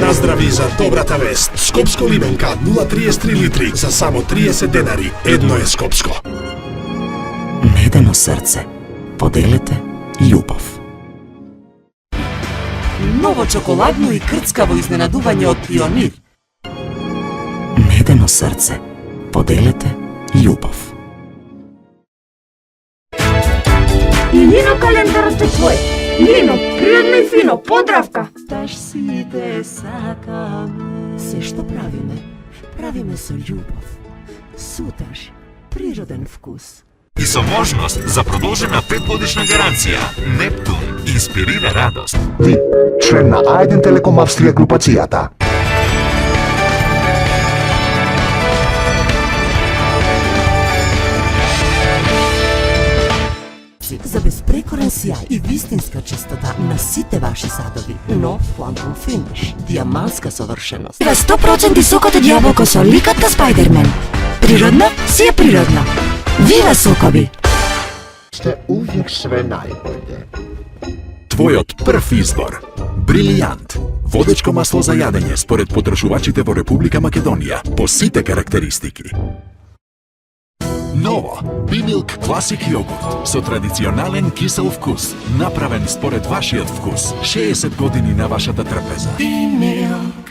Наздрави за добрата вест. Скопско лименка 0,33 литри за само 30 денари. Едно е Скопско. Медено срце. Поделете љубов. Ново чоколадно и крцкаво изненадување од Пионир. Медено срце. Поделете љубов. И Лино календарот е твој. Лино, природно и фино, подравка. Се што правиме со љубов. Суташ, природен вкус. И со можност за продолжена 5-годишна гаранција. Нептун инспирира радост. Ви, член на А1 Телеком Австрија групацијата. За безпрекорен сјај и вистинска чистота на сите ваши садови. Нов Quantum Finish. Диамантска совршеност. 100% сокот од јаболко со ликот на Спајдермен. Природна си е природна. Вива сокови! Сте увек све најбоље. Твојот прв избор. Брилијант. Водечко масло за јадење според потрошувачите во Република Македонија по сите карактеристики. Ново, Бимилк Класик јогурт со традиционален кисел вкус, направен според вашиот вкус. 60 години на вашата трпеза. Бимилк.